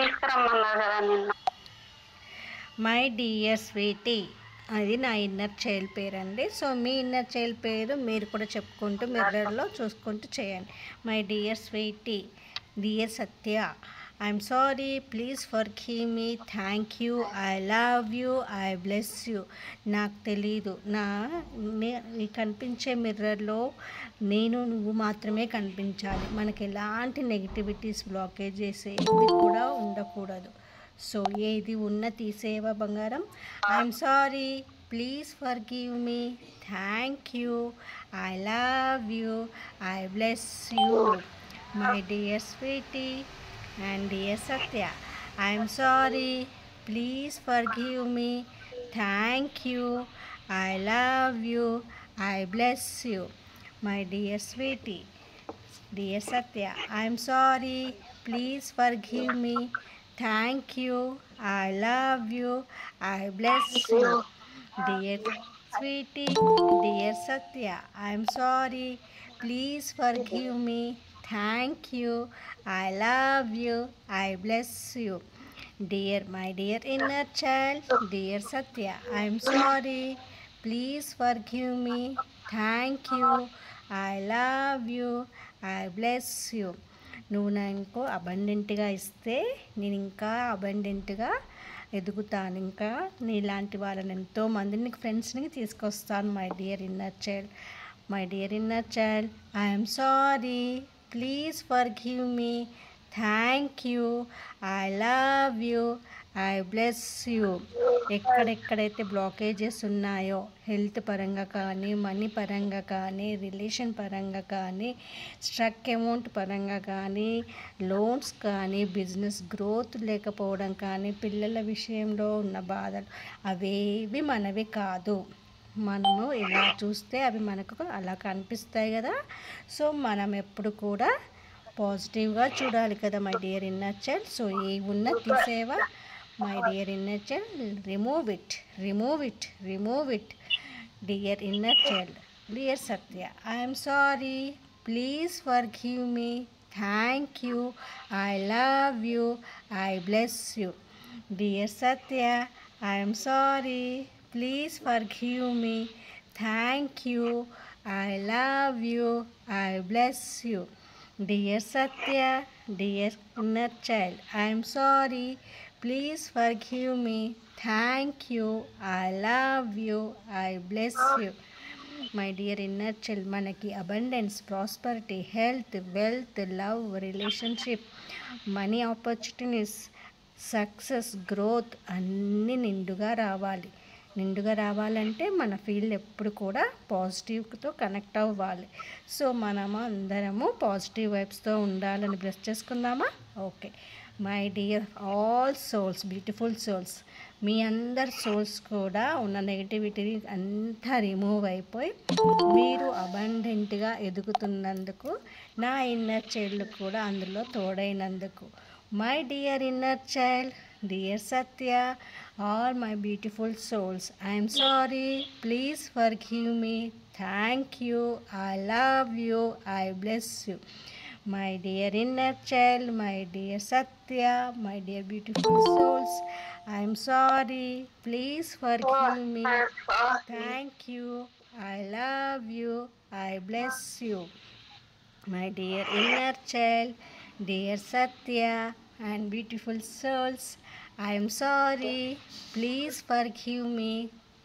తీసుకురమ్మన్నారు కదా నిన్న. My dear Sweety, అది నా ఇన్నర్ చైల్డ్ పేరు అండి. సో మీ ఇన్నర్ చైల్డ్ పేరు మీరు కూడా చెప్పుకుంటూ మిర్రర్లో చూసుకుంటూ చేయండి. My dear sweetie, dear Satya, I'm sorry, please forgive me, thank you, I love you, I bless you. నాకు తెలీదు, కనిపించే మిర్రర్లో నువ్వు మాత్రమే కనిపించాలి. మనకి ఎలాంటి నెగిటివిటీస్ బ్లాకేజెస్ ఏవి కూడా ఉండకూడదు. సో ఏది ఉన్న తీసేవా బంగారం. I'm sorry, please forgive me, thank you, I love you, I bless you. My dear sweetie and dear Satya, I'm sorry, please forgive me, thank you, I love you, I bless you. My dear sweetie, dear Satya, I'm sorry, please forgive me, thank you, I love you, I bless you. Dear sweetie, dear Satya, I'm sorry, please forgive me, thank you, I love you, I bless you. My dear inner child, dear Satya, I'm sorry, please forgive me, thank you, I love you, I bless you. నువ్వు నాకు అబండెంట్గా ఇస్తే నేను ఇంకా అబండెంట్గా ఎదుగుతాను. ఇంకా నీలాంటి వాళ్ళని ఎంతోమందిని ఫ్రెండ్స్ని తీసుకొస్తాను. My dear inner child, my dear inner child, I'm sorry, please forgive me, thank you, I love you, I bless you. ఎక్కడెక్కడైతే బ్లాకేజెస్ ఉన్నాయో, హెల్త్ పరంగా కానీ, మనీ పరంగా కానీ, రిలేషన్ పరంగా కానీ, స్ట్రక్ అమౌంట్ పరంగా కానీ, లోన్స్ కానీ, బిజినెస్ గ్రోత్ లేకపోవడం కానీ, పిల్లల విషయంలో ఉన్న బాధలు అవేవి మనవి కాదు. మనము ఇలా చూస్తే అవి మనకు అలా కనిపిస్తాయి కదా. సో మనం ఎప్పుడు కూడా పాజిటివ్గా చూడాలి కదా my dear inner child. So ఏ ఉన్న తీసేవా my dear inner child, remove it, remove it, remove it. Dear inner child, dear Satya, I'm sorry, please forgive me, thank you, I love you, I bless you. Dear Satya, I'm sorry, please forgive me, thank you, I love you, I bless you. Dear Satya, dear inner child, I am sorry, please forgive me, thank you, I love you, I bless you. My dear inner child, మనకి abundance, prosperity, health, wealth, love, relationship, money opportunities, success, growth అన్నీ నిండుగా రావాలి. నిండుగా రావాలంటే మన field ఎప్పుడు కూడా పాజిటివ్తో connect అవ్వాలి. సో మనము అందరము పాజిటివ్ వైబ్స్తో ఉండాలని బ్లెస్ చేసుకుందామా. Okay my dear all souls, beautiful souls, మీ అందరి సోల్స్ కూడా ఉన్న నెగిటివిటీ అంతా రిమూవ్ అయిపోయి మీరు అబండెంట్గా ఎదుగుతున్నందుకు, నా ఇన్నర్ చైల్డ్ కూడా అందులో తోడైనందుకు, my dear inner child, dear Satya, all my beautiful souls, I am sorry, please forgive me, thank you, I love you, I bless you. My dear inner child, my dear Satya, my dear beautiful souls, I am sorry, please forgive me, thank you, I love you, I bless you. My dear inner child, dear Satya and beautiful souls, I am sorry, please forgive me,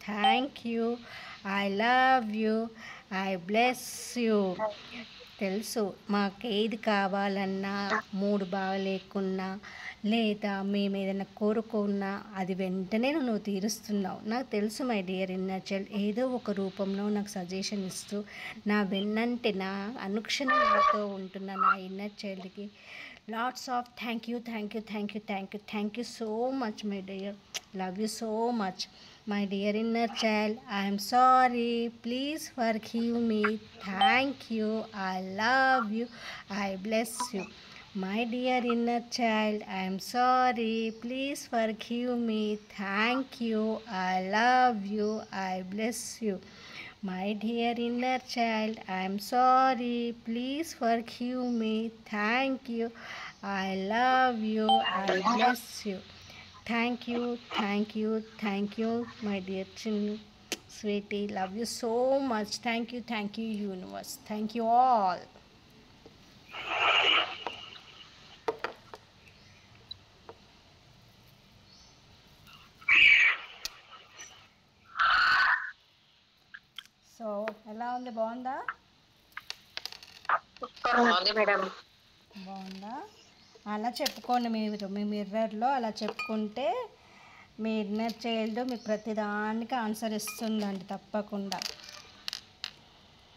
thank you, I love you, I bless you. తెలుసు మాకు ఏది కావాలన్నా, మూడు బాగలేకున్నా, లేదా మేము ఏదైనా కోరుకున్నా అది వెంటనే నువ్వు తీరుస్తున్నావు. నాకు తెలుసు మై డియర్ ఇన్నర్ చైల్డ్, ఏదో ఒక రూపంలో నాకు సజెషన్ ఇస్తూ నా వెన్నంటే, నా అనుక్షణం నాతో ఉంటున్న నా inner చైల్డ్కి lots of thank you, thank you, thank you, thank you, thank you so much my dear, love you so much. My dear inner child, I am sorry, please forgive me, thank you, I love you, I bless you. My dear inner child, I am sorry, please forgive me, thank you, I love you, I bless you. My dear inner child, I am sorry, please forgive me, thank you, I love you. I bless you. Thank you, thank you, thank you, my dear Chinnu. Sweetie, love you so much. Thank you, universe. Thank you all. So ఎలా ఉంది, బాగుందా? Madam బాగుందా? అలా చెప్పుకోండి మీరు మీ మిర్రర్లో అలా చెప్పుకుంటే మీ ఇన్నర్ చైల్డ్ మీకు ప్రతిదానికి ఆన్సర్ ఇస్తుందండి తప్పకుండా.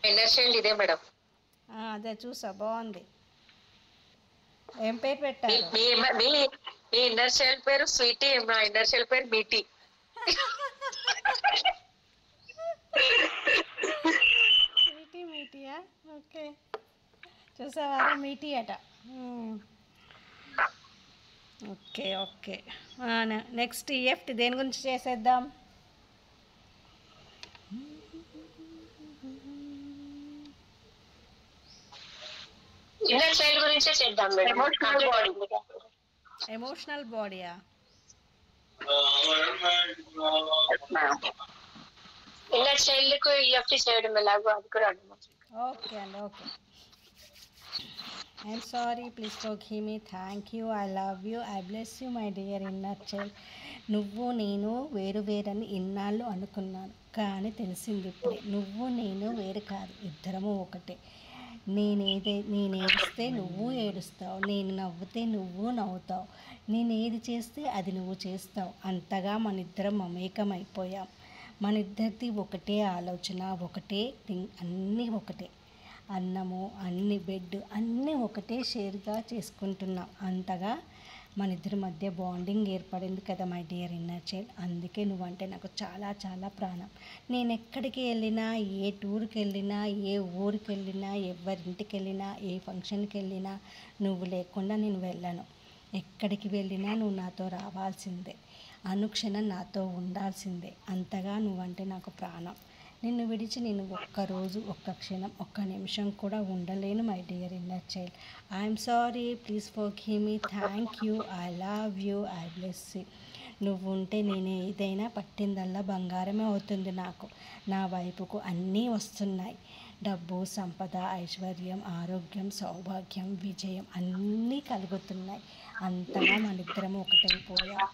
ఇన్నర్ చైల్డ్ ఇదే మేడం. అదే చూసా, బాగుంది. ఏం పేరు పెట్టారు? మీ ఇన్నర్ చైల్డ్ పేరు స్వీటీ, మా ఇన్నర్ చైల్డ్ పేరు మీటీ. మీటీ మీటీయా? ఓకే, చూసావారా, మీటీ అట. ఓకే ఓకే, నెక్స్ట్ ఈఎఫ్టీ దేని గురించి చేసేద్దాం? ఇన్నర్ చైల్డ్ గురించే చేద్దాం మేడం. ఎమోషనల్ బాడీయా? ఇన్నర్ చైల్డ్ కు ఈఎఫ్టీ చేయడం ఎలాగో అది కూడా అర్థం. ఓకే అండి, okay. I'm sorry, please forgive me. Thank you, I love you, I bless you my dear inner child. నువ్వు నేను వేరు వేరని ఇన్నాళ్ళు అనుకున్నాను, కానీ తెలిసింది ఇప్పుడే నువ్వు నేను వేరు కాదు, ఇద్దరము ఒకటే. నేను ఏడిస్తే నువ్వు ఏడుస్తావు, నేను నవ్వుతే నువ్వు నవ్వుతావు, నేను ఏది చేస్తే అది నువ్వు చేస్తావు. అంతగా మన ఇద్దరం మమేకమైపోయాం. మన ఇద్దరిది ఒకటే ఆలోచన, ఒకటే థింగ్, అన్నీ ఒకటే. అన్నము, అన్ని బెడ్ అన్నీ ఒకటే షేర్గా చేసుకుంటున్నాం. అంతగా మన ఇద్దరి మధ్య బాండింగ్ ఏర్పడింది కదా మై డియర్ ఇన్నర్ చైల్డ్. అందుకే నువ్వంటే నాకు చాలా చాలా ప్రాణం. నేను ఎక్కడికి వెళ్ళినా, ఏ టూర్కి వెళ్ళినా, ఏ ఊరికి వెళ్ళినా, ఎవరింటికి వెళ్ళినా, ఏ ఫంక్షన్కి వెళ్ళినా నువ్వు లేకుండా నేను వెళ్ళను. ఎక్కడికి వెళ్ళినా నువ్వు నాతో రావాల్సిందే, అనుక్షణం నాతో ఉండాల్సిందే. అంతగా నువ్వంటే నాకు ప్రాణం. నిన్ను విడిచి నేను ఒక్కరోజు, ఒక్క క్షణం, ఒక్క నిమిషం కూడా ఉండలేను my dear inner child. I'm sorry, please forgive me. Thank you, I love you, I bless you. నువ్వు ఉంటే నేను ఏదైనా పట్టిందల్లా బంగారమే అవుతుంది నాకు. నా వైపుకు అన్నీ వస్తున్నాయి. డబ్బు, సంపద, ఐశ్వర్యం, ఆరోగ్యం, సౌభాగ్యం, విజయం అన్నీ కలుగుతున్నాయి. అంతగా మనిద్దరము ఒకటైపోయాం.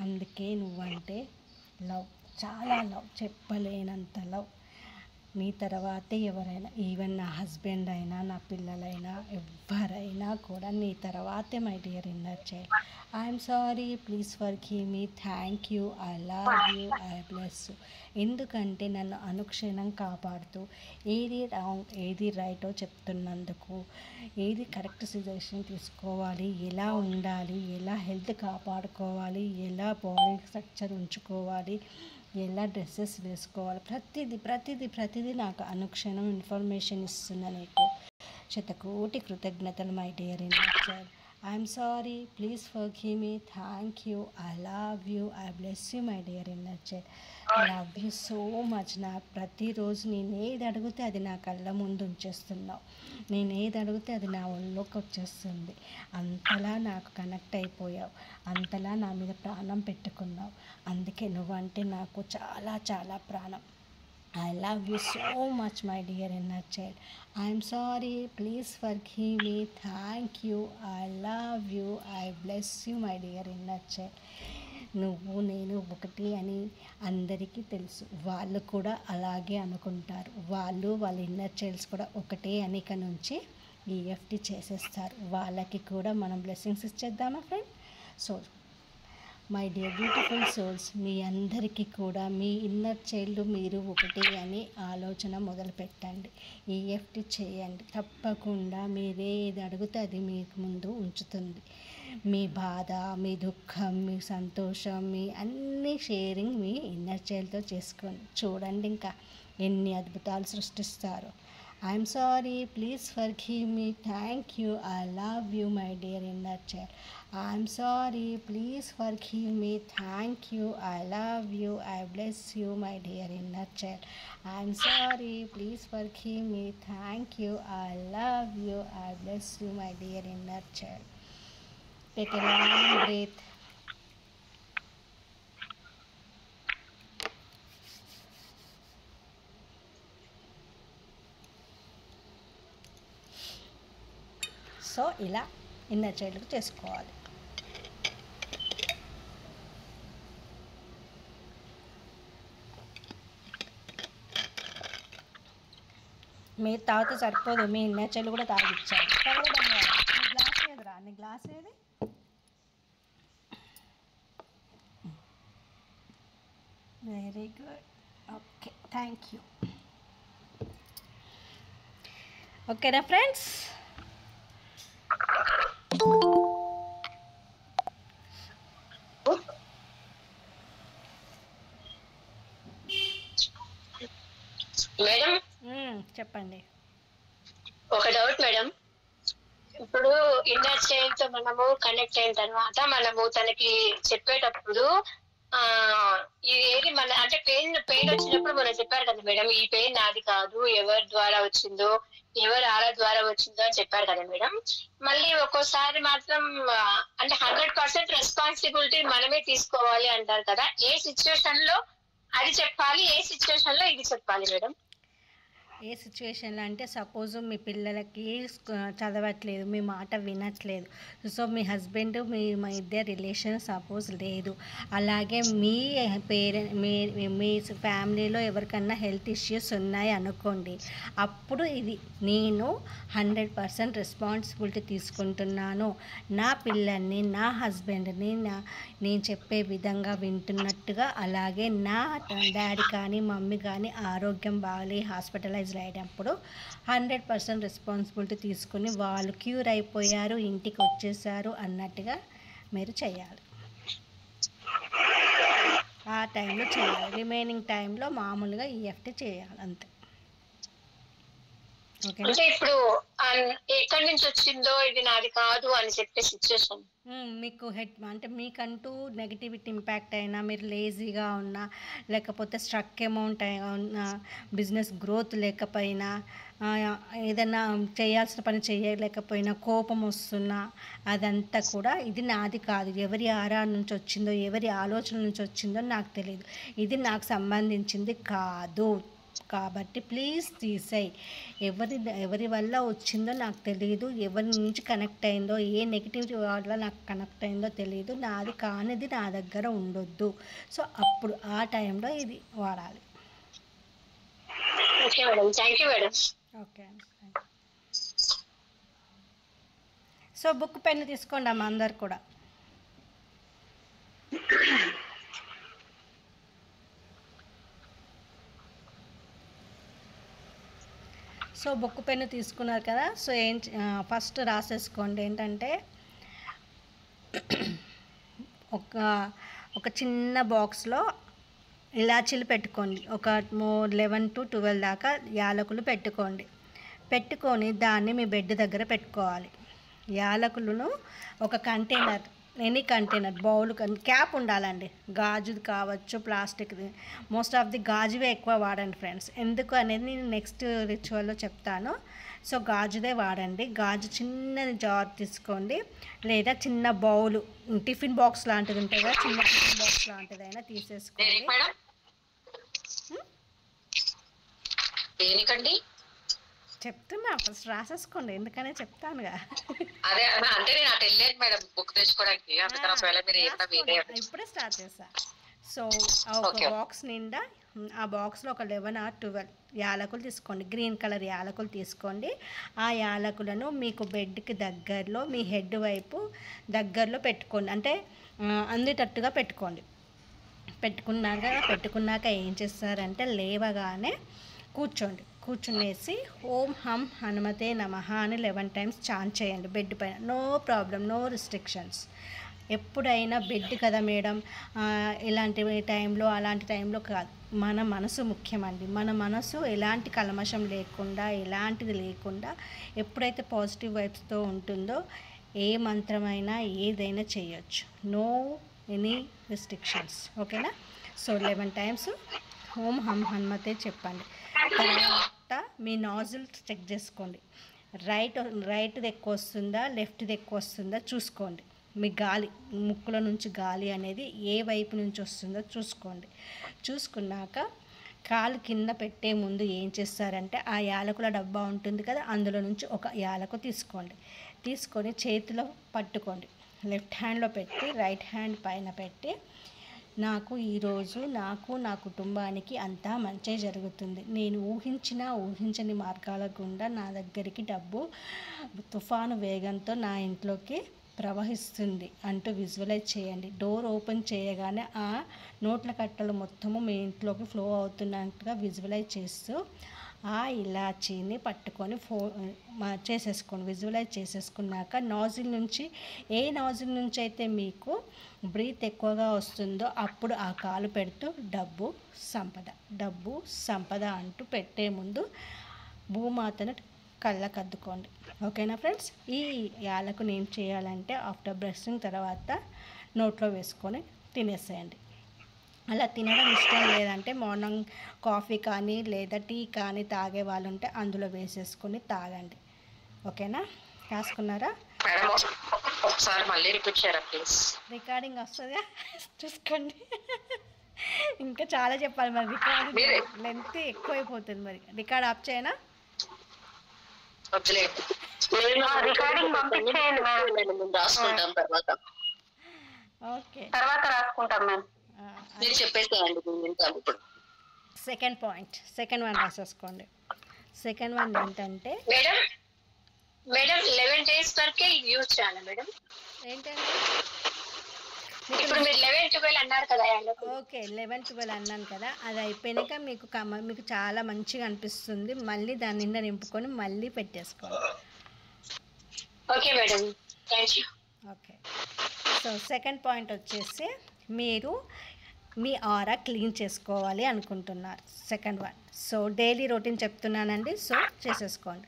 అందుకే నువ్వంటే లవ్, చాలా లవ్, చెప్పలేనంత లవ్. నీ తర్వాతే ఎవరైనా, ఈవెన్ నా హస్బెండ్ అయినా, నా పిల్లలైనా, ఎవరైనా కూడా నీ తర్వాతే my dear inner child. I'm sorry, please forgive me. Thank you, I love you, I bless you. ఎందుకంటే నన్ను అనుక్షణం కాపాడుతూ ఏది రాంగ్ ఏది రైటో చెప్తున్నందుకు, ఏది కరెక్ట్ సిజెషన్ తీసుకోవాలి, ఎలా ఉండాలి, ఎలా హెల్త్ కాపాడుకోవాలి, ఎలా బాడీ స్ట్రక్చర్ ఉంచుకోవాలి, ఎలా డ్రెస్సెస్ వేసుకోవాలి, ప్రతిదీ నాకు అనుక్షణం ఇన్ఫర్మేషన్ ఇస్తున్న నీకు శతకోటి కృతజ్ఞతలు my dear inner child. I'm sorry, please forgive me. Thank you, I love you, I bless you my dear inner child. Love you so much. నా ప్రతిరోజు నేను ఏది అడిగితే అది నా కళ్ళ ముందు ఉంచేస్తున్నావు. నేను ఏది అడిగితే అది నా ఒళ్ళోకి వచ్చేస్తుంది. అంతలా నాకు కనెక్ట్ అయిపోయావు, అంతలా నా మీద ప్రాణం పెట్టుకున్నావు. అందుకే నువ్వంటే నాకు చాలా చాలా ప్రాణం. I love you so much, my dear inner child. I'm sorry, please forgive me. Thank you, I love you, I bless you, my dear inner child. నువ్వు నేను ఒకటి అని అందరికీ తెలుసు, వాళ్ళు కూడా అలాగే అనుకుంటారు. వాళ్ళ ఇన్నర్ చైల్డ్స్ కూడా ఒకటే అని ఇక నుంచి ఈఎఫ్టీ చేసేస్తారు. వాళ్ళకి కూడా మనం బ్లెస్సింగ్స్ ఇచ్చేద్దామా friend? So my dear beautiful souls, మీ అందరికీ కూడా మీ ఇన్నర్ చైల్డ్ మీరు ఒకటి అని ఆలోచన మొదలు పెట్టండి. ఈఎఫ్టీ చేయండి. తప్పకుండా మీరే ఏది అడిగితే అది మీకు ముందు ఉంచుతుంది. మీ బాధ, మీ దుఃఖం, మీ సంతోషం, మీ అన్ని షేరింగ్ మీ ఇన్నర్ చైల్డ్తో చేసుకోండి. చూడండి ఇంకా ఎన్ని అద్భుతాలు సృష్టిస్తారో. I'm sorry, please forgive me. Thank you, I love you my dear inner child. I'm sorry, please forgive me. Thank you, I love you, I bless you, my dear inner child. I'm sorry, please forgive me. Thank you, I love you, I bless you, my dear inner child. Take a long breath. So ఇలా inner చైల్డ్కి చేసుకోవాలి. మీరు తాగితే సరిపోదు, మీ inner child కూడా తాగిచ్చారు. నీ glass ఏదిరా, నీ గ్లాస్ ఏది? Very good. Okay, thank you. ఓకేనా ఫ్రెండ్స్? మేడం చెప్పండి. ఒక డౌట్ మేడం. ఇప్పుడు ఇన్నర్ చైల్డ్ తో మనము కనెక్ట్ అయిన తర్వాత మనము తనకి చెప్పేటప్పుడు ఏది మన అంటే పెయిన్ వచ్చినప్పుడు మనం చెప్పారు కదా మేడం, ఈ పెయిన్ నాది కాదు, ఎవరి ద్వారా వచ్చిందో ఎవరి ఆల ద్వారా వచ్చిందో అని చెప్పారు కదా మేడం. మళ్ళీ ఒక్కోసారి మాత్రం అంటే 100% రెస్పాన్సిబిలిటీ మనమే తీసుకోవాలి అంటారు కదా. ఏ సిచ్యువేషన్ లో అది చెప్పాలి, ఏ సిచ్యువేషన్ లో ఇది చెప్పాలి మేడం? ఏ సిచ్యువేషన్లో అంటే సపోజ్ మీ పిల్లలకి చదవట్లేదు, మీ మాట వినట్లేదు, సో మీ హస్బెండ్ మా ఇద్దరు రిలేషన్ సపోజ్ లేదు, అలాగే మీ మీ ఫ్యామిలీలో ఎవరికన్నా హెల్త్ ఇష్యూస్ ఉన్నాయి అనుకోండి, అప్పుడు ఇది నేను 100% రెస్పాన్సిబిలిటీ తీసుకుంటున్నాను, నా పిల్లల్ని నా హస్బెండ్ని నేను చెప్పే విధంగా వింటున్నట్టుగా, అలాగే నా డాడీ కానీ మమ్మీ కానీ ఆరోగ్యం బాగాలి హాస్పిటలైజ్ అయినప్పుడు 100% రెస్పాన్సిబిలిటీ తీసుకుని వాళ్ళు క్యూర్ అయిపోయారు, ఇంటికి వచ్చేసారు అన్నట్టుగా మీరు చేయాలి. ఆ టైంలో చేయాలి. రిమైనింగ్ టైంలో మామూలుగా ఈఎఫ్టీ చేయాలి అంతే. అంటే ఇప్పుడు ఎక్కడి నుంచి వచ్చిందో ఇది నాది కాదు అని చెప్పే సిచ్యువేషన్ మీకు అంటే మీకంటూ నెగిటివిటీ ఇంపాక్ట్ అయినా, మీరు లేజీగా ఉన్నా, లేకపోతే స్ట్రక్ అమౌంట్ ఉన్నా, బిజినెస్ గ్రోత్ లేకపోయినా, ఏదైనా చేయాల్సిన పని చేయలేకపోయినా, కోపం వస్తున్నా, అదంతా కూడా ఇది నాది కాదు, ఎవరి ఆరా నుంచి వచ్చిందో ఎవరి ఆలోచన నుంచి వచ్చిందో నాకు తెలియదు, ఇది నాకు సంబంధించింది కాదు, కాబట్టి ప్లీజ్ తీసేయి. ఎవరి వల్ల వచ్చిందో నాకు తెలియదు, ఎవరి నుంచి కనెక్ట్ అయిందో, ఏ నెగిటివిటీ వల్ల నాకు కనెక్ట్ అయిందో తెలియదు, నాది కానిది నా దగ్గర ఉండొద్దు. సో అప్పుడు ఆ టైంలో ఇది వాడాలి. Okay madam, thank you madam. Okay. So book pen తీసుకోండి అమ్మ అందరు కూడా. సో బుక్ పెన్ను తీసుకున్నారు కదా, సో ఫస్ట్ రాసేసుకోండి ఏంటంటే ఒక చిన్న బాక్స్లో ఇలాచీలు పెట్టుకోండి, ఒక 11 to 12 దాకా యాలకులు పెట్టుకొని దాన్ని మీ బెడ్ దగ్గర పెట్టుకోవాలి. యాలకులను ఒక container, any container, bowl, cap ఉండాలండి, గాజుది కావచ్చు ప్లాస్టిక్ది, మోస్ట్ ఆఫ్ ది గాజువే ఎక్కువ వాడండి ఫ్రెండ్స్. ఎందుకు అనేది నేను నెక్స్ట్ రిచువల్లో చెప్తాను. సో గాజుదే వాడండి. గాజు చిన్నది జార్ తీసుకోండి, లేదా చిన్న బౌలు, టిఫిన్ బాక్స్ లాంటిది ఉంటుంది కదా, చిన్న టిఫిన్ బాక్స్ లాంటిదైనా తీసేసుకోండి. చెప్తున్నా, ఫస్ట్ రాసేసుకోండి, ఎందుకనే చెప్తానుగా. ఇప్పుడే స్టార్ట్ చేసా. సో ఒక బాక్స్ నిండా, ఆ బాక్స్లో ఒక 11 or 12 యాలకులు తీసుకోండి, గ్రీన్ కలర్ యాలకులు తీసుకోండి. ఆ యాలకులను మీకు బెడ్కి దగ్గరలో, మీ హెడ్ వైపు దగ్గరలో పెట్టుకోండి, అంటే అందేటట్టుగా పెట్టుకోండి. పెట్టుకున్నాక ఏం చేస్తారంటే లేవగానే కూర్చునేసి ఓం హం హనుమతే నమః అని 11 times చాంట్ చేయండి బెడ్ పైన. No problem, no restrictions. ఎప్పుడైనా బెడ్ కదా మేడం, ఇలాంటి టైంలో అలాంటి టైంలో కాదు, మన మనసు ముఖ్యమండి. మన మనసు ఎలాంటి కల్మషం లేకుండా, ఎలాంటిది లేకుండా ఎప్పుడైతే పాజిటివ్ వైబ్స్తో ఉంటుందో ఏ మంత్రమైనా ఏదైనా చేయొచ్చు. No any restrictions. ఓకేనా? సో 11 times ఓం హం హనుమతే చెప్పండి. తర్వాత మీ నాజిల్ చెక్ చేసుకోండి, రైట్ది ఎక్కువ వస్తుందా లెఫ్ట్ది ఎక్కువ వస్తుందా చూసుకోండి. మీ గాలి ముక్కులో నుంచి గాలి అనేది ఏ వైపు నుంచి వస్తుందో చూసుకోండి. చూసుకున్నాక కాలు కింద పెట్టే ముందు ఏం చేస్తారంటే ఆ యాలకుల డబ్బా ఉంటుంది కదా, అందులో నుంచి ఒక యాలకు తీసుకోండి. తీసుకొని చేతిలో పట్టుకోండి. లెఫ్ట్ హ్యాండ్లో పెట్టి రైట్ హ్యాండ్ పైన పెట్టి నాకు ఈరోజు నా కుటుంబానికి అంతా మంచి జరుగుతుంది, నేను ఊహించని మార్గాల గుండా నా దగ్గరికి డబ్బు తుఫాను వేగంతో నా ఇంట్లోకి ప్రవహిస్తుంది అంటూ విజువలైజ్ చేయండి. డోర్ ఓపెన్ చేయగానే ఆ నోట్ల కట్టలు మొత్తము మీ ఇంట్లోకి ఫ్లో అవుతున్నట్టుగా విజువలైజ్ చేస్తూ ఆ ఇలాచీని పట్టుకొని చేసేసుకోండి. విజువలైజ్ చేసేసుకున్నాక నాజిల్ నుంచి ఏ నాజిల్ నుంచి అయితే మీకు బ్రీత్ ఎక్కువగా వస్తుందో అప్పుడు ఆ కాలు పెడుతూ డబ్బు సంపద అంటూ పెట్టే ముందు భూమాతను కళ్ళకద్దుకోండి. ఓకేనా ఫ్రెండ్స్? ఈ యాలకు ఏం చేయాలంటే ఆఫ్టర్ బ్రషింగ్ తర్వాత నోట్లో వేసుకొని తినేసేయండి. అలా తినడం ఇష్టం లేదంటే మార్నింగ్ కాఫీ కానీ లేదా టీ కానీ తాగే వాళ్ళు ఉంటే అందులో వేసేసుకొని తాగండి. ఓకేనా? రాసుకున్నారా? ఒకసారి మళ్ళీ రిపీట్ చేయరా ప్లీజ్? రికార్డింగ్ వస్తుందిగా చూసుకోండి. ఇంకా చాలా చెప్పాలి మరి, రికార్డింగ్ లెంత్ ఎక్కువైపోతుంది. మరి రికార్డ్ ఆఫ్ చేయనా? రికార్డింగ్ పంపించేయండి మ్యామ్, రాసుకుంటాం తర్వాత. ఓకే, తర్వాత రాసుకుంటాం మ్యామ్. మీరు చెప్పేసేయండి ఇప్పుడు. సెకండ్ వన్ రాసేసుకోండి. సెకండ్ వన్ ఏంటంటే మేడం 11 days వరకే యూజ్ చేయాలి మేడం. ఏంటంటే ఇప్పుడు మీరు 11-12 అన్నారు కదా. ఓకే, 11-12 అన్నాను కదా, అది అయిపోయాక మీకు చాలా మంచిగా అనిపిస్తుంది. మళ్ళీ దాని నిండా నింపుకొని మళ్ళీ పెట్టేసుకోండి. Okay madam, thank you. Okay, so second point వచ్చేసి మీరు మీ ఆరా క్లీన్ చేసుకోవాలి అనుకుంటున్నారు. Second one, so daily routine చెప్తున్నానండి, సో చేసేసుకోండి.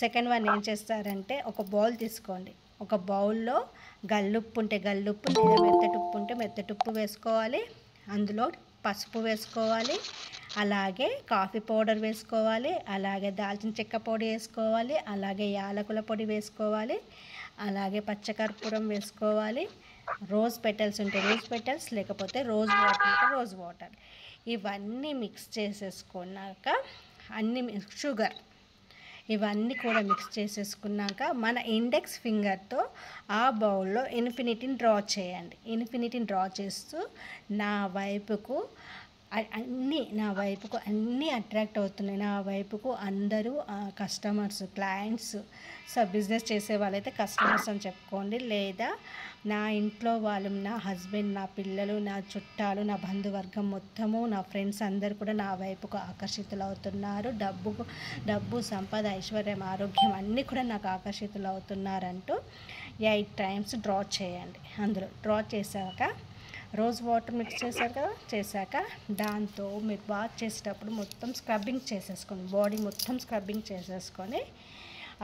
సెకండ్ వన్ ఏం చేస్తారంటే ఒక బౌల్ తీసుకోండి. ఒక బౌల్లో గల్లుప్పు ఉంటే గల్లుప్పు, లేదా మెత్తటుప్పు ఉంటే మెత్తటుప్పు వేసుకోవాలి. అందులో పసుపు వేసుకోవాలి, అలాగే కాఫీ పౌడర్ వేసుకోవాలి, అలాగే దాల్చిన చెక్క పొడి వేసుకోవాలి, అలాగే యాలకుల పొడి వేసుకోవాలి, అలాగే పచ్చకర్పూరం వేసుకోవాలి, రోజ్ పెటల్స్ ఉంటే రోజ్ పెటల్స్, లేకపోతే రోజ్ వాటర్ ఉంటే రోజ్ వాటర్. ఇవన్నీ మిక్స్ చేసేసుకున్నాక షుగర్ ఇవన్నీ కూడా మిక్స్ చేసేసుకున్నాక మన ఇండెక్స్ ఫింగర్తో ఆ బౌల్లో ఇన్ఫినిటీని డ్రా చేయండి. ఇన్ఫినిటీని డ్రా చేస్తూ నా వైపుకు అన్నీ అట్రాక్ట్ అవుతున్నాయి. నా వైపుకు అందరూ కస్టమర్స్, క్లయింట్స్, బిజినెస్ చేసే వాళ్ళైతే కస్టమర్స్ అని చెప్పుకోండి, లేదా నా ఇంట్లో వాళ్ళు, నా హస్బెండ్, నా పిల్లలు, నా చుట్టాలు, నా బంధువర్గం మొత్తము, నా ఫ్రెండ్స్ అందరు కూడా నా వైపుకు ఆకర్షితులు అవుతున్నారు. డబ్బు, సంపద, ఐశ్వర్యం, ఆరోగ్యం అన్నీ కూడా నాకు ఆకర్షితులు అవుతున్నారంటూ 8 times డ్రా చేయండి. అందులో డ్రా చేశాక రోజ్ వాటర్ మిక్స్ చేశారు కదా, చేశాక దాంతో మీరు బాత్ చేసేటప్పుడు మొత్తం స్క్రబ్బింగ్ చేసేసుకోండి. బాడీ మొత్తం స్క్రబ్బింగ్ చేసేసుకొని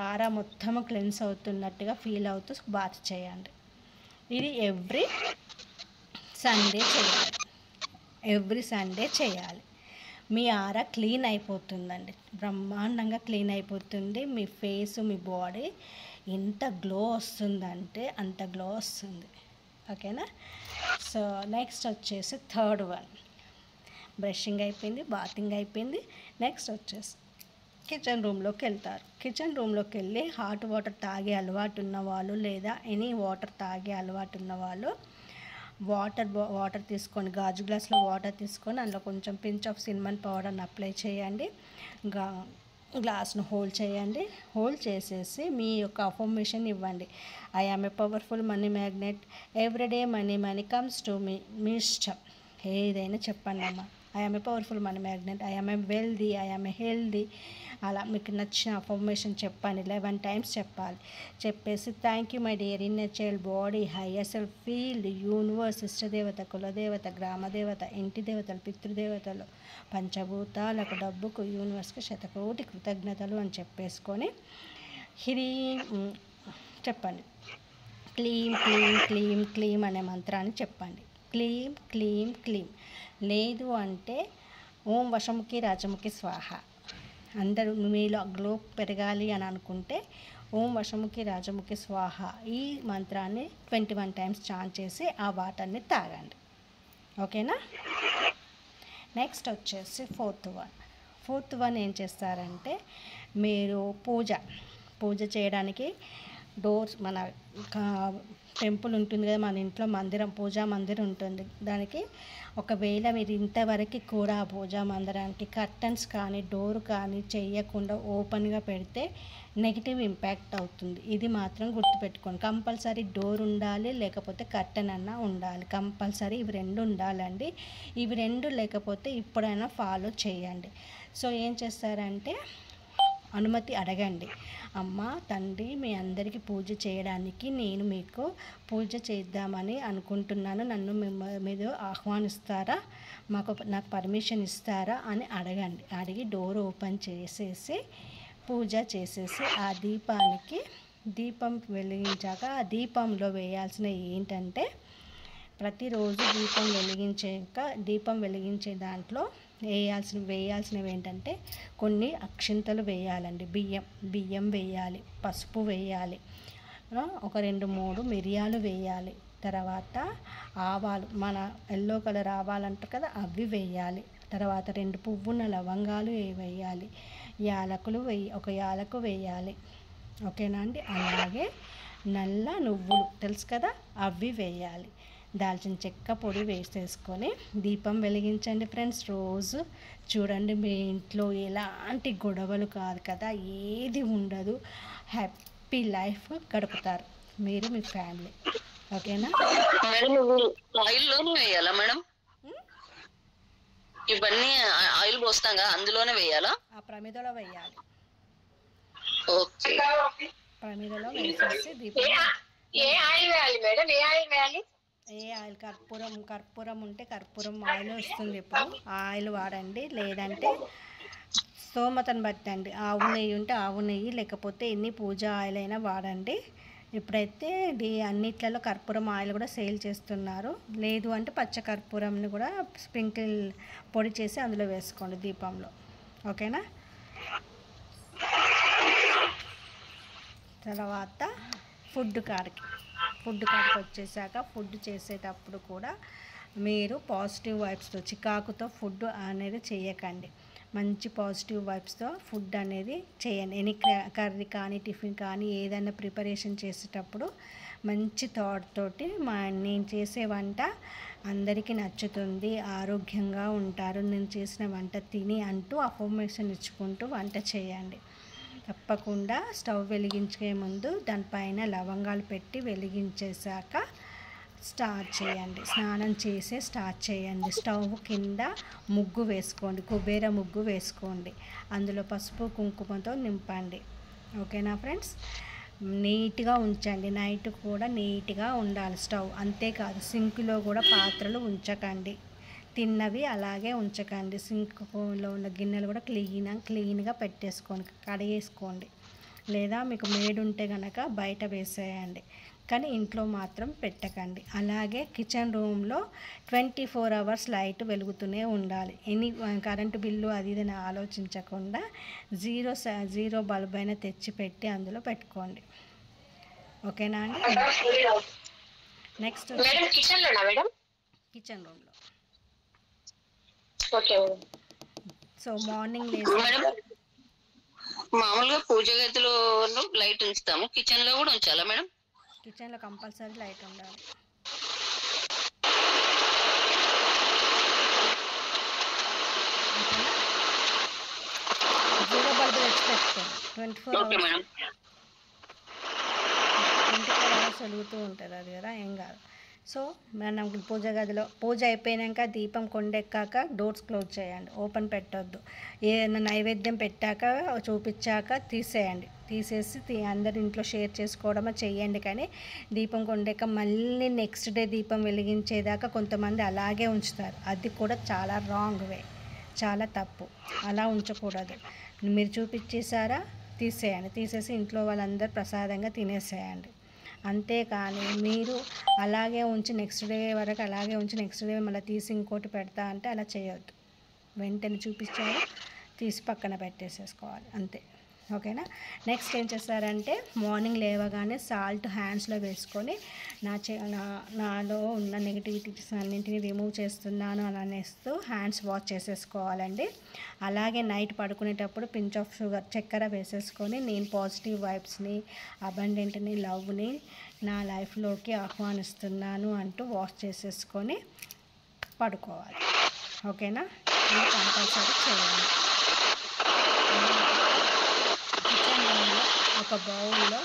ఆరా మొత్తం క్లెన్స్ అవుతున్నట్టుగా ఫీల్ అవుతూ బాత్ చేయండి. ఇది ఎవ్రీ సండే చేయాలి. మీ ఆరా క్లీన్ అయిపోతుందండి, బ్రహ్మాండంగా క్లీన్ అయిపోతుంది. మీ ఫేస్, మీ బాడీ ఎంత గ్లో వస్తుందంటే అంత గ్లో వస్తుంది. ఓకేనా? సో నెక్స్ట్ వచ్చేసి థర్డ్ వన్, బ్రషింగ్ అయిపోయింది, బాతింగ్ అయిపోయింది. నెక్స్ట్ వచ్చేసి కిచెన్ రూమ్లోకి వెళ్తారు. కిచెన్ రూమ్లోకి వెళ్ళి హాట్ వాటర్ తాగే అలవాటు ఉన్నవాళ్ళు, లేదా ఎనీ వాటర్ తాగే అలవాటు ఉన్నవాళ్ళు వాటర్ తీసుకొని, గాజు గ్లాస్లో వాటర్ తీసుకొని అందులో కొంచెం పించ్ ఆఫ్ సిన్నమన్ పౌడర్ని అప్లై చేయండి. గ్లాస్ను హోల్డ్ చేయండి. హోల్డ్ చేసేసి మీ యొక్క అఫర్మేషన్ ఇవ్వండి. I am a powerful money magnet, everyday money comes to me. మీ ఇష్టం ఏదైనా చెప్పండి అమ్మ. I am a powerful money magnet, I am a wealthy, I am a healthy, అలా మీకు నచ్చిన అఫర్మేషన్ చెప్పండి. 11 times చెప్పాలి. చెప్పేసి thank you my dear inner child, body, higher self, field, universe, ఇష్టదేవత, కులదేవత, గ్రామదేవత, ఇంటి దేవతలు, పితృదేవతలు, పంచభూతాలకు, డబ్బుకు, యూనివర్స్కి శతకోటి కృతజ్ఞతలు అని చెప్పేసుకొని చెప్పండి. క్లీం క్లీం క్లీం క్లీం అనే మంత్రాన్ని చెప్పండి. క్లీం క్లీం క్లీం. లేదు అంటే ఓం వశముఖి రాజముఖి స్వాహ. అందరూ మీలో గ్లో పెరగాలి అని అనుకుంటే ఓం వశముఖి రాజముఖి స్వాహ ఈ మంత్రాన్ని 21 టైమ్స్ చాంట్ చేసి ఆ వాటర్ని తాగండి. ఓకేనా. నెక్స్ట్ వచ్చేసి ఫోర్త్ వన్ ఏం చేస్తారంటే, మీరు పూజ చేయడానికి డోర్స్ మన టెంపుల్ ఉంటుంది కదా, మన ఇంట్లో పూజా మందిరం ఉంటుంది. దానికి ఒకవేళ మీరు ఇంతవరకు కూడా ఆ పూజా మందిరానికి కర్టన్స్ కానీ డోర్ కానీ చేయకుండా ఓపెన్గా పెడితే నెగిటివ్ ఇంపాక్ట్ అవుతుంది. ఇది మాత్రం గుర్తుపెట్టుకోండి. కంపల్సరీ డోర్ ఉండాలి, లేకపోతే కర్టన్ అన్నా ఉండాలి. కంపల్సరీ ఇవి 2 ఉండాలండి. ఇవి 2 లేకపోతే ఇప్పుడైనా ఫాలో చేయండి. సో ఏం చేస్తారంటే, అనుమతి అడగండి. అమ్మ, తండ్రి, మీ అందరికీ పూజ చేయడానికి నేను మీకు పూజ చేద్దామని అనుకుంటున్నాను, నన్ను మీరు ఆహ్వానిస్తారా, నాకు పర్మిషన్ ఇస్తారా అని అడగండి. అడిగి డోర్ ఓపెన్ చేసేసి పూజ చేసేసి ఆ దీపం వెలిగించాక ఆ దీపంలో వేయాల్సిన ఏంటంటే, ప్రతిరోజు దీపం వెలిగించే దాంట్లో వేయాల్సినవి ఏంటంటే, కొన్ని అక్షింతలు వేయాలండి. బియ్యం వేయాలి, పసుపు వేయాలి, ఒక 2-3 మిరియాలు వేయాలి. తర్వాత ఆవాలు, మన ఎల్లో కలర్ ఆవాలు అంటారు కదా, అవి వేయాలి. తర్వాత 2 పువ్వున లవంగాలు వేయాలి. ఒక యాలకు వేయాలి. ఓకేనా అండి. అలాగే నల్ల నువ్వులు తెలుసు కదా, అవి వేయాలి. దాల్చిన చెక్క పొడి వేసేసుకొని దీపం వెలిగించండి ఫ్రెండ్స్. రోజు చూడండి, మీ ఇంట్లో ఎలాంటి గొడవలు కాదు కదా, ఏది ఉండదు, హ్యాపీ లైఫ్ గడుపుతారు మీరు, మీ ఫ్యామిలీ. ఓకేనా మేడం. ఆయిల్లోనే వేయాలా మేడం? ఇవన్నీ ఆయిల్ పోస్తాం కదా, అందులోనే వేయాలా? ఆ ప్రమిదలో వేయాలి. ఓకే. ప్రమిదలో వేసేసి దీపం. ఏ ఆయిల్ వేయాలి మేడం? ఏ ఆయిల్ వేయాలి? ఏ ఆయిల్? కర్పూరం ఉంటే కర్పూరం ఆయిల్ వస్తుంది. ఇప్పుడు ఆయిల్ వాడండి, లేదంటే స్తోమతను బట్టండి. ఆవు నెయ్యి ఉంటే ఆవు నెయ్యి, లేకపోతే ఎన్ని పూజ ఆయిల్ అయినా వాడండి. ఇప్పుడైతే అన్నిట్లలో కర్పూరం ఆయిల్ కూడా సేల్ చేస్తున్నారు. లేదు అంటే పచ్చ కర్పూరంని కూడా స్ప్రింకిల్ పొడి చేసి అందులో వేసుకోండి దీపంలో. ఓకేనా. తర్వాత ఫుడ్ కాడికి వచ్చేసాక, ఫుడ్ చేసేటప్పుడు కూడా మీరు పాజిటివ్ వైబ్స్తో, చికాకుతో ఫుడ్ అనేది చేయకండి. మంచి పాజిటివ్ వైబ్స్తో ఫుడ్ అనేది చేయండి. ఎనీ కర్రీ కానీ టిఫిన్ కానీ ఏదైనా ప్రిపరేషన్ చేసేటప్పుడు మంచి థాట్ తోటి, నేను చేసే వంట అందరికీ నచ్చుతుంది, ఆరోగ్యంగా ఉంటారు, నేను చేసిన వంట తిని అంటూ అఫర్మేషన్ ఇచ్చుకుంటూ వంట చేయండి. తప్పకుండా స్టవ్ వెలిగించే ముందు దానిపైన లవంగాలు పెట్టి వెలిగించేశాక స్టార్ట్ చేయండి. స్నానం చేసి స్టార్ట్ చేయండి. స్టవ్ కింద ముగ్గు వేసుకోండి, కుబేర ముగ్గు వేసుకోండి. అందులో పసుపు కుంకుమతో నింపండి. ఓకేనా ఫ్రెండ్స్. నీట్గా ఉంచండి. నైట్ కూడా నీట్గా ఉండాలి స్టవ్. అంతేకాదు, సింక్లో కూడా పాత్రలు ఉంచకండి. తిన్నవి అలాగే ఉంచకండి. సింక్లో ఉన్న గిన్నెలు కూడా క్లీన్గా పెట్టేసుకోండి, కడిగేసుకోండి. లేదా మీకు మేడ్ ఉంటే కనుక బయట వేసేయండి, కానీ ఇంట్లో మాత్రం పెట్టకండి. అలాగే కిచెన్ రూమ్లో 24 hours లైట్ వెలుగుతూనే ఉండాలి. కరెంటు బిల్లు అది ఇదని ఆలోచించకుండా జీరో బల్బ్ అయినా తెచ్చి పెట్టి అందులో పెట్టుకోండి. ఓకేనా అండి. నెక్స్ట్ కిచెన్ రూమ్లో. సో మార్నింగ్ మామూలుగా పూజ గదిలో లైట్ ఉంచుతాము, కిచెన్ లో కూడా ఉంచాలా మేడం? కిచెన్ లో కంపల్సరీ లైట్ ఉండాలి. జీరో బల్బ్ తెచ్చి పెట్టుకోండి. 24 hours వెలుగుతూ ఉంటుంది అది కదా, ఏం కాదు. సో మనం పూజ గదిలో పూజ అయిపోయాక దీపం కొండెక్కాక డోర్స్ క్లోజ్ చేయండి, ఓపెన్ పెట్టొద్దు. ఏదైనా నైవేద్యం పెట్టాక చూపించాక తీసేసి అందరి ఇంట్లో షేర్ చేసుకోవడమో చెయ్యండి. కానీ దీపం కొండెక్క మళ్ళీ నెక్స్ట్ డే దీపం వెలిగించేదాకా కొంతమంది అలాగే ఉంచుతారు. అది కూడా చాలా రాంగ్ వే, చాలా తప్పు. అలా ఉంచకూడదు. మీరు చూపించేసారా, తీసేసి ఇంట్లో వాళ్ళందరూ ప్రసాదంగా తినేసేయండి. అంతేకాని మీరు అలాగే ఉంచి నెక్స్ట్ డే వరకు అలాగే ఉంచి నెక్స్ట్ డే మళ్ళీ తీసి ఇంకోటి పెడతా అంటే అలా చేయొద్దు. వెంటనే చూపించారు, తీసి పక్కన పెట్టేసేసుకోవాలి, అంతే. ఓకేనా. నెక్స్ట్ ఏం చేస్తారంటే మార్నింగ్ లేవగానే సాల్ట్ హ్యాండ్స్లో వేసుకొని నాలో ఉన్న నెగిటివిటీస్ అన్నింటినీ రిమూవ్ చేస్తున్నాను అని అనేస్తూ హ్యాండ్స్ వాష్ చేసేసుకోవాలండి. అలాగే నైట్ పడుకునేటప్పుడు పించ్ ఆఫ్ షుగర్ చక్కెర వేసేసుకొని నేను పాజిటివ్ వైబ్స్ని, అబండెంట్ని, లవ్ని నా లైఫ్లోకి ఆహ్వానిస్తున్నాను అంటూ వాష్ చేసేసుకొని పడుకోవాలి. ఓకేనా, ఇది కంపల్సరీ చేయాలి. కిచెన్ రూమ్లో ఒక బౌల్లో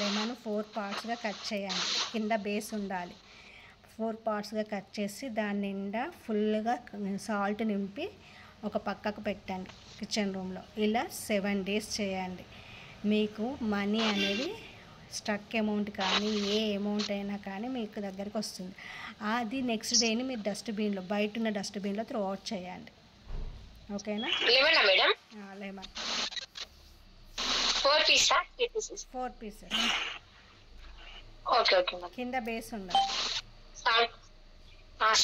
లెమన్ 4 పార్ట్స్గా కట్ చేయాలి. కింద బేస్ ఉండాలి. 4 పార్ట్స్గా కట్ చేసి దాని నిండా ఫుల్గా సాల్ట్ నింపి ఒక పక్కకు పెట్టండి కిచెన్ రూమ్లో. ఇలా 7 days చేయండి. మీకు మనీ అనేది స్ట్రక్ అమౌంట్ కానీ ఏ అమౌంట్ అయినా కానీ మీకు దగ్గరికి వస్తుంది. అది నెక్స్ట్ డేని మీరు డస్ట్బిన్లో, బయట ఉన్న డస్ట్బిన్లో త్రో అవుట్ చేయండి. ఓకేనా. Madam lemon 4 pieces. 4 pieces. Okay okay madam. కింద బేస్ ఉండాలి.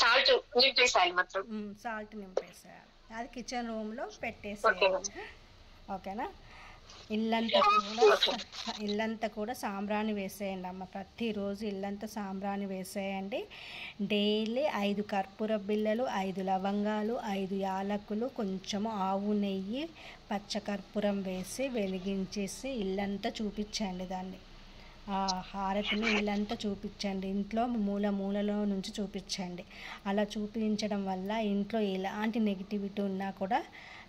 సాల్ట్ నింపేసాలి మొత్తం. సాల్ట్ నింపేసేయాలి. అది కిచెన్ రూమ్లో పెట్టేసేయాలి. ఓకేనా. ఇల్లంతా కూడా సాంబ్రాణి వేసేయండి అమ్మ. ప్రతిరోజు ఇల్లంతా సాంబ్రాణి వేసేయండి. డైలీ 5 కర్పూర బిళ్ళలు, 5 లవంగాలు, 5 యాలకులు, కొంచెము ఆవు నెయ్యి, పచ్చకర్పూరం వేసి వెలిగించేసి ఇల్లంతా చూపించండి. దాన్ని ఆ హారతిని ఇల్లంతా చూపించండి. ఇంట్లో మూలలో నుంచి చూపించండి. అలా చూపించడం వల్ల ఇంట్లో ఎలాంటి నెగిటివిటీ ఉన్నా కూడా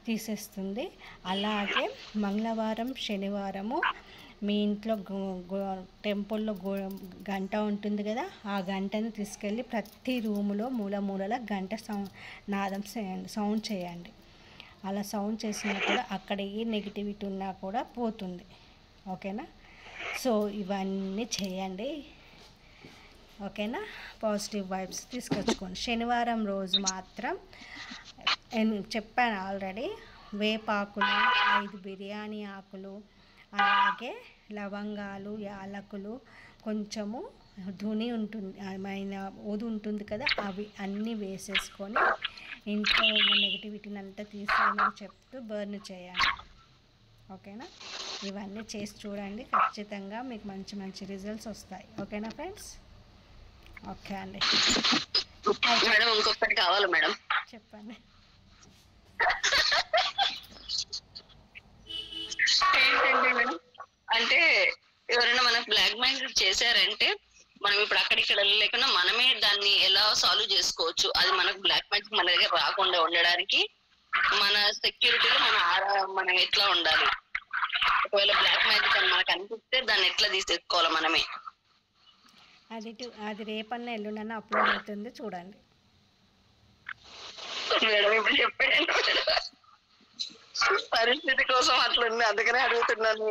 తీసేస్తుంది. అలాగే మంగళవారం, శనివారము మీ ఇంట్లో టెంపుల్లో గంట ఉంటుంది కదా, ఆ గంటను తీసుకెళ్ళి ప్రతి రూములో మూలల గంట సౌండ్ చేయండి. అలా సౌండ్ చేసినా కూడా అక్కడ ఏ నెగిటివిటీ ఉన్నా కూడా పోతుంది. ఓకేనా. సో ఇవన్నీ చేయండి. ఓకేనా. పాజిటివ్ వైబ్స్ తీసుకొచ్చుకోండి. శనివారం రోజు మాత్రం చెప్పాను ఆల్రెడీ, వేపాకులు, 5 బిర్యానీ ఆకులు, అలాగే లవంగాలు, యాలకులు, కొంచెము ధుని ఉంటుంది, ఊదు ఉంటుంది కదా, అవి అన్నీ వేసేసుకొని ఇంట్లో ఉన్న నెగిటివిటీని అంతా తీసేయమని చెప్తూ బర్న్ చేయాలి. ఓకేనా. ఇవన్నీ చేసి చూడండి. ఖచ్చితంగా మీకు మంచి రిజల్ట్స్ వస్తాయి. ఓకేనా ఫ్రెండ్స్. ఓకే అండి. మేడం ఇంకొకటి కావాలి మేడం. చెప్పండి. ఏంటంటే మేడం, అంటే ఎవరైనా మనకు బ్లాక్ మ్యాజిక్ చేశారంటే మనం ఇప్పుడు అక్కడిక్కడ లేకుండా మనమే దాన్ని ఎలా సాల్వ్ చేసుకోవచ్చు? అది మనకు బ్లాక్ మ్యాజిక్ మన దగ్గర రాకుండా ఉండడానికి మన సెక్యూరిటీలో మనం ఎట్లా ఉండాలి? ఒకవేళ బ్లాక్ మ్యాజిక్ అని మనకు అనిపిస్తే దాన్ని ఎట్లా తీసేసుకోవాలి మనమే? అది రేపన్నా ఎల్లుండన్నా అప్లోడ్ అవుతుంది, చూడండి. మేడం ఇప్పుడు చెప్పాను, పరిస్థితి కోసం అట్లుంది, అందుకనే అడుగుతున్నాను.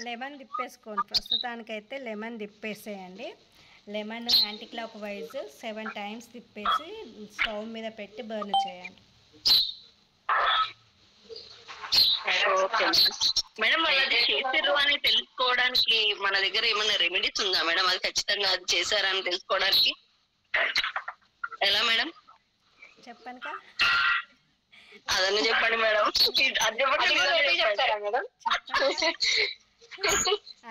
లెమన్ తిప్పేసుకోండి. ప్రస్తుతానికైతే లెమన్ తిప్పేసేయండి. Lemon anticlockwise 7 times తిప్పేసి స్టవ్ మీద పెట్టి బర్న్ చేయండి. మేడం వాళ్ళది చేసారు అని తెలుసుకోవడానికి మన దగ్గర ఏమైనా రెమెడీస్ ఉందా మేడం? అది ఖచ్చితంగా అది చేశారని తెలుసుకోవడానికి ఎలా మేడం? చెప్పాను కదా. అదన్నీ చెప్పండి మేడం. చెప్తారా మేడం?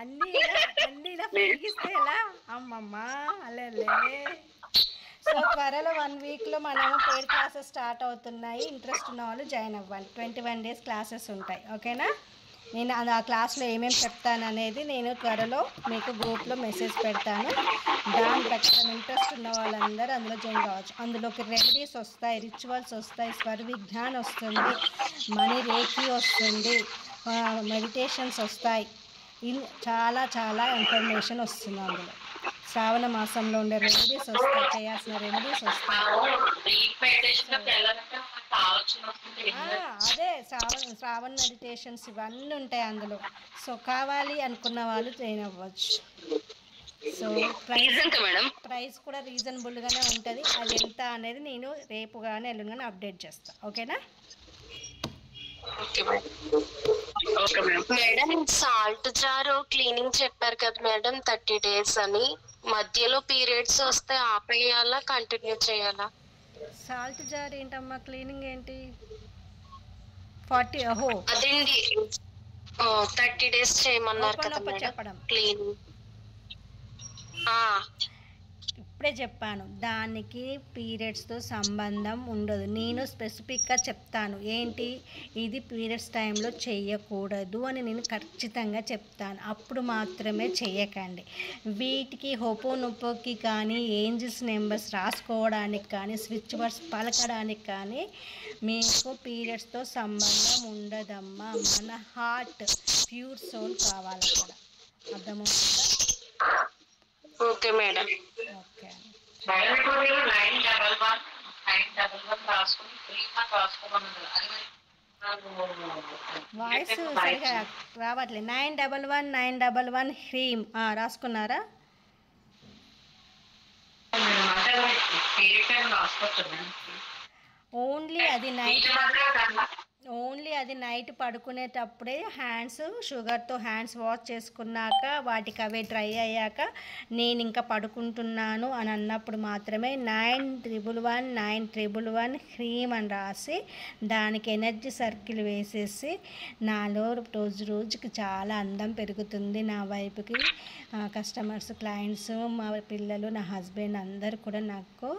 అన్నీ ఇలా పెరిగిస్తే ఎలా అమ్మమ్మ అలే. సో త్వరలో 1 weekలో మనము పెయిడ్ క్లాసెస్ స్టార్ట్ అవుతున్నాయి. ఇంట్రెస్ట్ ఉన్న వాళ్ళు జాయిన్ అవ్వండి. 21 days క్లాసెస్ ఉంటాయి. ఓకేనా. నేను ఆ క్లాస్లో ఏమేమి చెప్తాననేది నేను త్వరలో మీకు గ్రూప్లో మెసేజ్ పెడతాను. దాని ప్రకారం ఇంట్రెస్ట్ ఉన్న వాళ్ళందరూ అందులో జాయిన్ కావచ్చు. అందులోకి రెమెడీస్ వస్తాయి, రిచువల్స్ వస్తాయి, స్వర విజ్ఞాన్ వస్తుంది, మనీ రేఖీ వస్తుంది, మెడిటేషన్స్ వస్తాయి. చాలా ఇన్ఫర్మేషన్ వస్తుంది అందులో. శ్రావణ మాసంలో ఉండే రెమెడీస్ వస్తాయి, చేయాల్సిన రెమెడీస్ వస్తాయి. అదే శ్రావణ మెడిటేషన్స్ ఇవన్నీ ఉంటాయి అందులో. సో కావాలి అనుకున్న వాళ్ళు జాయిన్ అవ్వచ్చు. సో ప్రైస్ కూడా రీజనబుల్గానే ఉంటుంది. అది ఎంత అనేది నేను రేపు కానీ ఎల్లుండి కానీ అప్డేట్ చేస్తాను. ఓకేనా. మేడం సాల్ట్ జార్ క్లీనింగ్ చెప్పారు కదా మేడం, 30 days అని. మధ్యలో పీరియడ్స్ వస్తే ఆపేయాలా, కంటిన్యూ చేయాలా? సాల్ట్ జార్ ఏంటమ్మా? క్లీనింగ్ ఏంటి? 40 అదేంటి 30 days చేయమన్నారు కదా ఓపెన్ మేడం చెప్పడం క్లీన్. ఇప్పుడే చెప్పాను, దానికి పీరియడ్స్తో సంబంధం ఉండదు. నేను స్పెసిఫిక్గా చెప్తాను ఏంటి ఇది పీరియడ్స్ టైంలో చెయ్యకూడదు అని నేను ఖచ్చితంగా చెప్తాను. అప్పుడు మాత్రమే చెయ్యకండి. వీటికి హోపోనొపోకి కానీ ఏంజిల్స్ నెంబర్స్ రాసుకోవడానికి కానీ స్విచ్ వర్డ్స్ పలకడానికి కానీ మీకు పీరియడ్స్తో సంబంధం ఉండదమ్మా. మన హార్ట్ ప్యూర్ సోల్ కావాలి అక్కడ. అర్థమవుతుందా? Okay madam. ఓకే. వాయిస్ సరిగా రావట్లేదు. 911 హ్రీమ్ రాసుకున్నారా? ఓన్లీ అది నైట్ పడుకునేటప్పుడే షుగర్తో హ్యాండ్స్ వాష్ చేసుకున్నాక వాటికి అవే డ్రై అయ్యాక నేను ఇంకా పడుకుంటున్నాను అని అన్నప్పుడు మాత్రమే 9111 క్రీమ్ అని రాసి దానికి ఎనర్జీ సర్కిల్ వేసేసి నాలో రోజుకి చాలా అందం పెరుగుతుంది. నా వైపుకి కస్టమర్స్, క్లయింట్స్, మా పిల్లలు, నా హస్బెండ్ అందరూ కూడా నాకు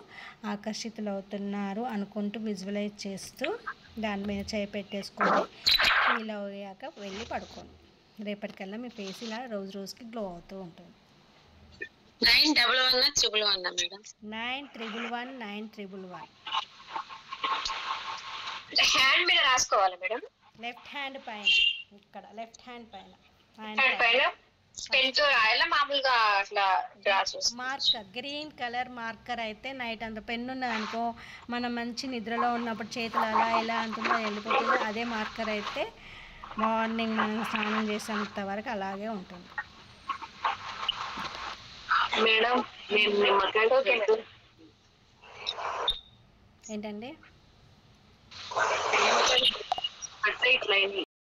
ఆకర్షితులవుతున్నారు అనుకుంటూ విజువలైజ్ చేస్తూ దాని మీద చేయి పెట్టేసుకొని ఫీల్ అయ్యాక వెళ్ళి పడుకోండి. రేపటికల్లా మీ ఫేస్ ఇలా రోజుకి గ్లో అవుతూ ఉంటుంది. 9111 హ్యాండ్ మీద రాసుకోవాలి మేడం. లెఫ్ట్ హ్యాండ్ పైన, ఇక్కడ లెఫ్ట్ హ్యాండ్ పైన పెన్తో రాయాలా మామూలుగా అట్లా డ్రా చేసి? మార్కర్, గ్రీన్ కలర్ మార్కర్ అయితే నైట్ అంత పెన్ను ఉన్నదనుకో మనం మంచి నిద్రలో ఉన్నప్పుడు చేతులు అలా ఎలా అంటుందో వెళ్ళిపోతుంది. అదే మార్కర్ అయితే మార్నింగ్ మనం స్నానం చేసేంత వరకు అలాగే ఉంటుంది. మేడం ఏంటండి?